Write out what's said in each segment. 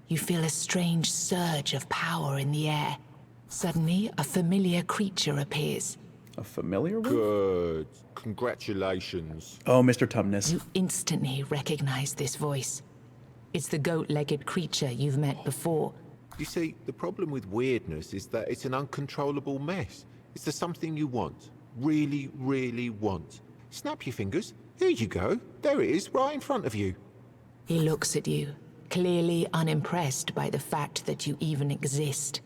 You feel a strange surge of power in the air. Suddenly, a familiar creature appears. A familiar one? Good. Congratulations. Oh, Mr. Tumnus. You instantly recognize this voice. It's the goat-legged creature you've met before. You see, the problem with weirdness is that it's an uncontrollable mess. Is there something you want? Really, really want? Snap your fingers. Here you go. There it is, right in front of you. He looks at you, clearly unimpressed by the fact that you even exist.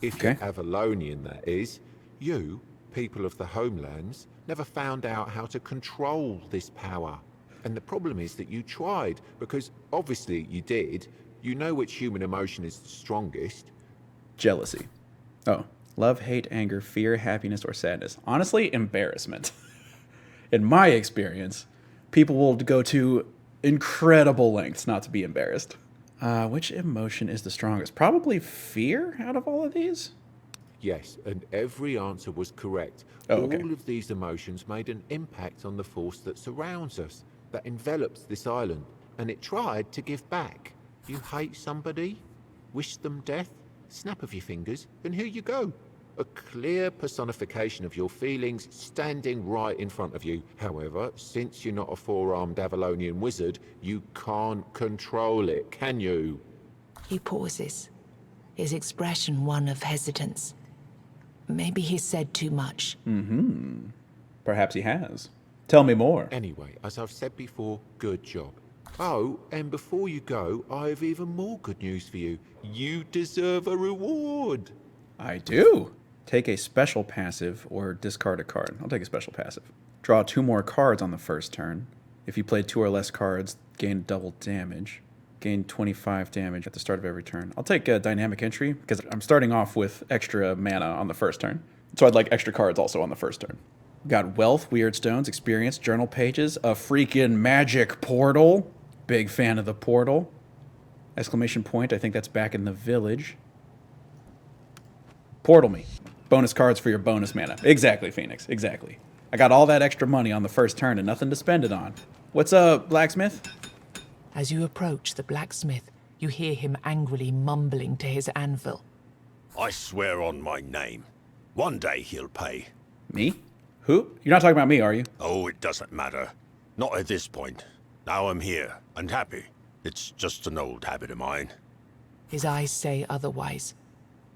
If you're Avalonian, that is. You, people of the homelands, never found out how to control this power. And the problem is that you tried, because obviously you did. You know which human emotion is the strongest. Jealousy. Oh. Love, hate, anger, fear, happiness, or sadness. Honestly, embarrassment. In my experience, people will go to incredible lengths not to be embarrassed. Which emotion is the strongest? Probably fear out of all of these? Yes, and every answer was correct. Oh, okay. All of these emotions made an impact on the force that surrounds us, that envelops this island, and it tried to give back. You hate somebody? Wish them death? Snap of your fingers, and here you go. A clear personification of your feelings standing right in front of you. However, since you're not a four-armed Avalonian wizard, you can't control it, can you? He pauses, his expression one of hesitance. Maybe he said too much. Perhaps he has. Tell me more. Anyway, as I've said before, good job. Oh, and before you go, I have even more good news for you. You deserve a reward. I do. Take a special passive or discard a card. I'll take a special passive. Draw 2 more cards on the first turn. If you play 2 or less cards, gain double damage. Gain 25 damage at the start of every turn. I'll take a dynamic entry because I'm starting off with extra mana on the first turn. So I'd like extra cards also on the first turn. Got wealth, weird stones, experience, journal pages, a freaking magic portal. Big fan of the portal. Exclamation point, I think that's back in the village. Portal me. Bonus cards for your bonus mana. Exactly, Phoenix, exactly. I got all that extra money on the first turn and nothing to spend it on. What's up, blacksmith? As you approach the blacksmith, you hear him angrily mumbling to his anvil. I swear on my name. One day he'll pay. Me? Who? You're not talking about me, are you? Oh, it doesn't matter. Not at this point. Now I'm here and happy. It's just an old habit of mine. His eyes say otherwise.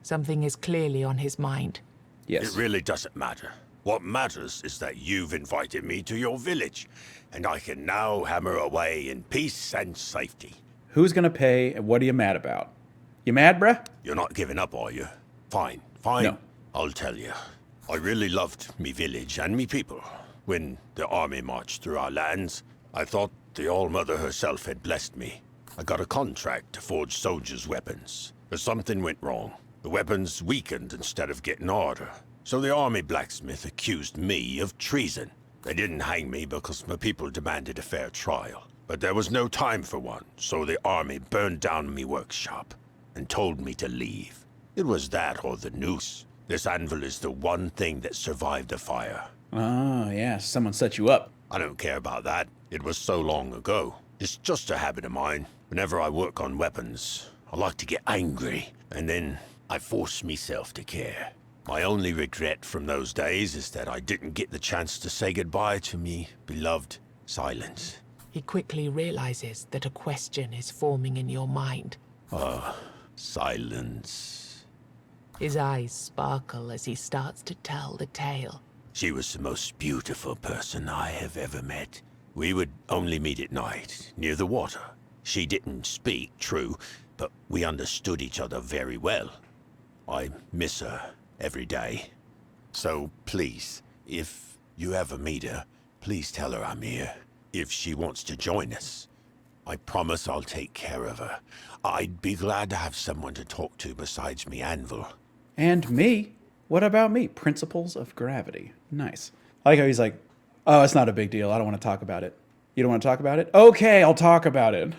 Something is clearly on his mind. Yes. It really doesn't matter. What matters is that you've invited me to your village, and I can now hammer away in peace and safety. Who's gonna pay, and what are you mad about? You mad, bruh? You're not giving up, are you? Fine, fine. No. I'll tell you. I really loved me village and me people. When the army marched through our lands, I thought the All-Mother herself had blessed me. I got a contract to forge soldiers' weapons, but something went wrong. The weapons weakened instead of getting harder. So the army blacksmith accused me of treason. They didn't hang me because my people demanded a fair trial. But there was no time for one, so the army burned down me workshop and told me to leave. It was that or the noose. This anvil is the one thing that survived the fire. Oh, yeah, someone set you up. I don't care about that. It was so long ago. It's just a habit of mine. Whenever I work on weapons, I like to get angry, and then I force myself to care. My only regret from those days is that I didn't get the chance to say goodbye to me beloved Silence. He quickly realizes that a question is forming in your mind. Silence. His eyes sparkle as he starts to tell the tale. She was the most beautiful person I have ever met. We would only meet at night, near the water. She didn't speak, true, but we understood each other very well. I miss her every day. So please, if you ever meet her, please tell her I'm here. If she wants to join us, I promise I'll take care of her. I'd be glad to have someone to talk to besides me anvil. And me? What about me? Principles of gravity. Nice. I like how he's like, oh, it's not a big deal. I don't want to talk about it. You don't want to talk about it? Okay, I'll talk about it.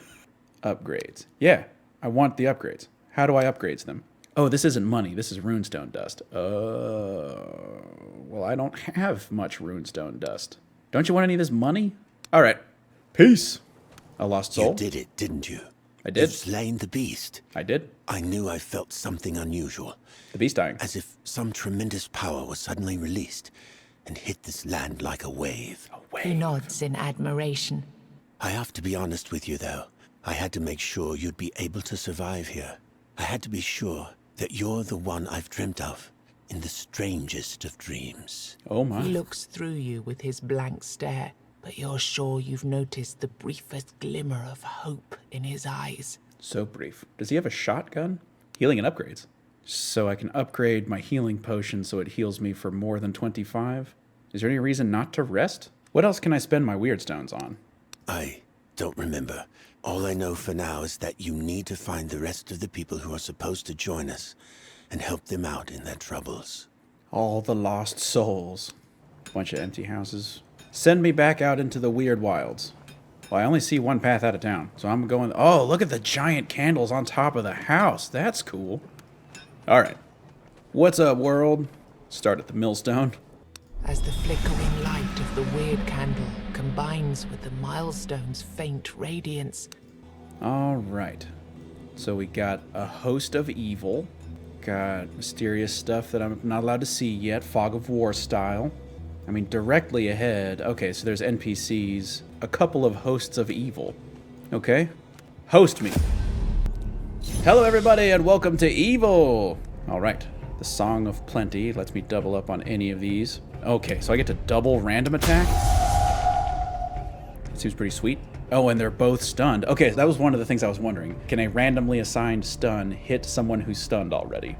Upgrades. Yeah, I want the upgrades. How do I upgrade them? Oh, this isn't money. This is runestone dust. Well, I don't have much runestone dust. Don't you want any of this money? All right. Peace. A lost soul. You did it, didn't you? I did. You've slain the beast. I did. I knew I felt something unusual. The beast dying. As if some tremendous power was suddenly released and hit this land like a wave. He nods in admiration. I have to be honest with you, though. I had to make sure you'd be able to survive here. I had to be sure that you're the one I've dreamt of in the strangest of dreams. Oh my. He looks through you with his blank stare, but you're sure you've noticed the briefest glimmer of hope in his eyes. So brief. Does he have a shotgun? Healing and upgrades. So I can upgrade my healing potion so it heals me for more than 25? Is there any reason not to rest? What else can I spend my weird stones on? I don't remember. All I know for now is that you need to find the rest of the people who are supposed to join us and help them out in their troubles. All the lost souls. Bunch of empty houses. Send me back out into the weird wilds. Well, I only see one path out of town, so I'm going... Oh, look at the giant candles on top of the house. That's cool. All right. What's up, world? Start at the millstone. As the flickering light of the weird candle combines with the milestone's faint radiance. All right. So we got a host of evil. Got mysterious stuff that I'm not allowed to see yet. Fog of War style. I mean, directly ahead. Okay, so there's NPCs. A couple of hosts of evil. Okay. Host me. Hello, everybody, and welcome to Evil. All right. The Song of Plenty lets me double up on any of these. Okay, so I get to double random attack. That seems pretty sweet. Oh, and they're both stunned. Okay, that was one of the things I was wondering. Can a randomly assigned stun hit someone who's stunned already?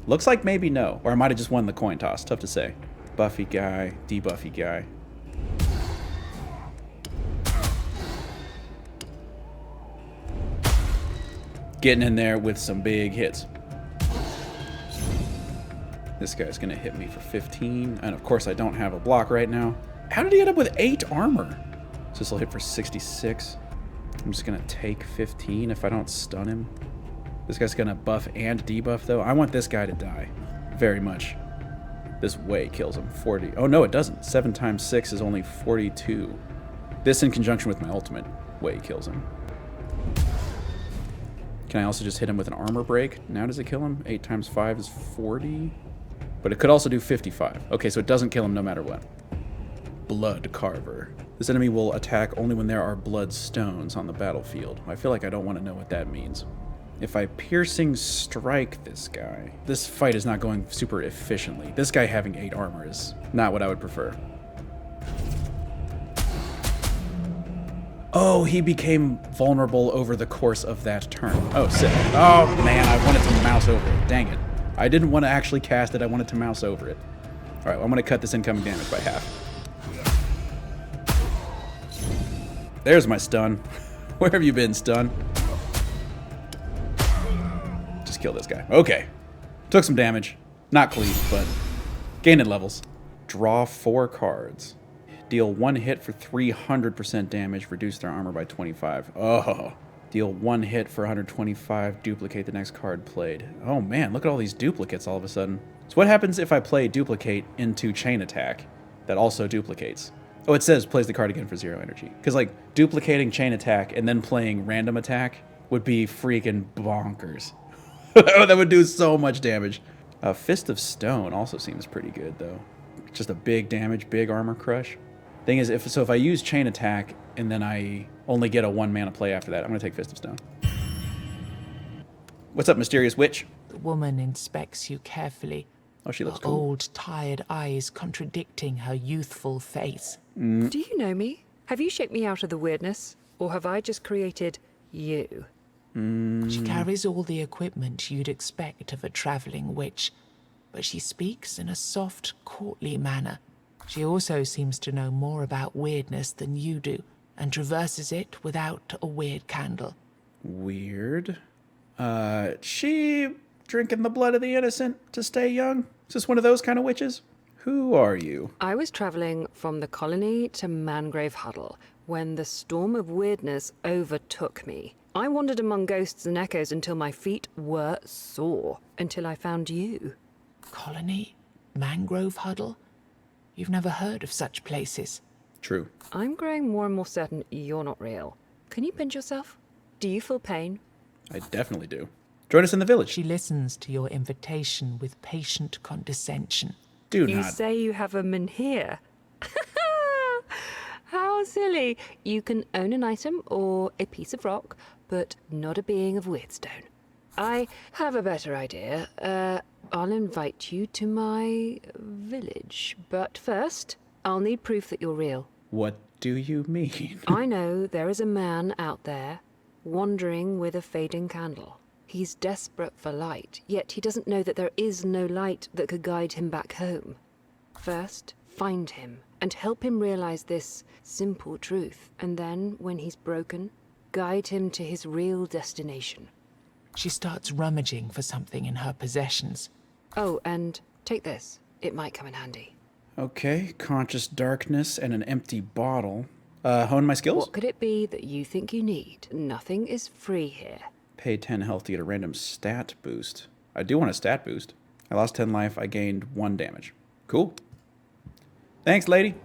Looks like maybe no. Or I might have just won the coin toss. Tough to say. Buffy guy, debuffy guy. Getting in there with some big hits. This guy's gonna hit me for 15, and of course I don't have a block right now. How did he end up with 8 armor? So this will hit for 66. I'm just gonna take 15 if I don't stun him. This guy's gonna buff and debuff though. I want this guy to die, very much. This way kills him, 40. Oh no, it doesn't. 7 times 6 is only 42. This in conjunction with my ultimate way kills him. Can I also just hit him with an armor break? Now does it kill him? 8 times 5 is 40. But it could also do 55. Okay, so it doesn't kill him no matter what. Blood Carver. This enemy will attack only when there are blood stones on the battlefield. I feel like I don't want to know what that means. If I piercing strike this guy, this fight is not going super efficiently. This guy having 8 armor is not what I would prefer. Oh, he became vulnerable over the course of that turn. Oh, sick. Oh, man, I wanted to mouse over it. Dang it. I didn't want to actually cast it. I wanted to mouse over it. All right, well, I'm going to cut this incoming damage by half. There's my stun. Where have you been, stun? Just kill this guy. Okay. Took some damage. Not clean, but gained in levels. Draw 4 cards. Deal 1 hit for 300% damage. Reduce their armor by 25. Oh. Deal 1 hit for 125. Duplicate the next card played. Oh man, look at all these duplicates all of a sudden. So what happens if I play duplicate into chain attack that also duplicates? Oh, it says plays the card again for 0 energy. Because like duplicating chain attack and then playing random attack would be freaking bonkers. That would do so much damage. Fist of Stone also seems pretty good though. Just a big damage, big armor crush. Thing is, if I use chain attack and then I only get a 1 mana play after that, I'm gonna take Fist of Stone. What's up, mysterious witch? The woman inspects you carefully. Oh, she looks her cool. old, tired eyes contradicting her youthful face. Do you know me? Have you shaped me out of the weirdness? Or have I just created you? She carries all the equipment you'd expect of a traveling witch, but she speaks in a soft, courtly manner. She also seems to know more about weirdness than you do, and traverses it without a weird candle. Weird. She drinking the blood of the innocent to stay young? Is this one of those kind of witches? Who are you? I was traveling from the colony to Mangrove Huddle when the storm of weirdness overtook me. I wandered among ghosts and echoes until my feet were sore, until I found you. Colony? Mangrove Huddle? You've never heard of such places? True. I'm growing more and more certain you're not real. Can you pinch yourself? Do you feel pain? I definitely do. Join us in the village. She listens to your invitation with patient condescension. Do You not. say you have a menhir. How silly. You can own an item or a piece of rock, but not a being of Weirdstone. I have a better idea. I'll invite you to my village. But first, I'll need proof that you're real. What do you mean? I know there is a man out there, wandering with a fading candle. He's desperate for light, yet he doesn't know that there is no light that could guide him back home. First, find him and help him realize this simple truth, and then, when he's broken, guide him to his real destination. She starts rummaging for something in her possessions. Oh, and take this. It might come in handy. Okay, conscious darkness and an empty bottle. Hone my skills? What could it be that you think you need? Nothing is free here. Pay 10 health to get a random stat boost. I do want a stat boost. I lost 10 life. I gained 1 damage. Cool. Thanks, lady.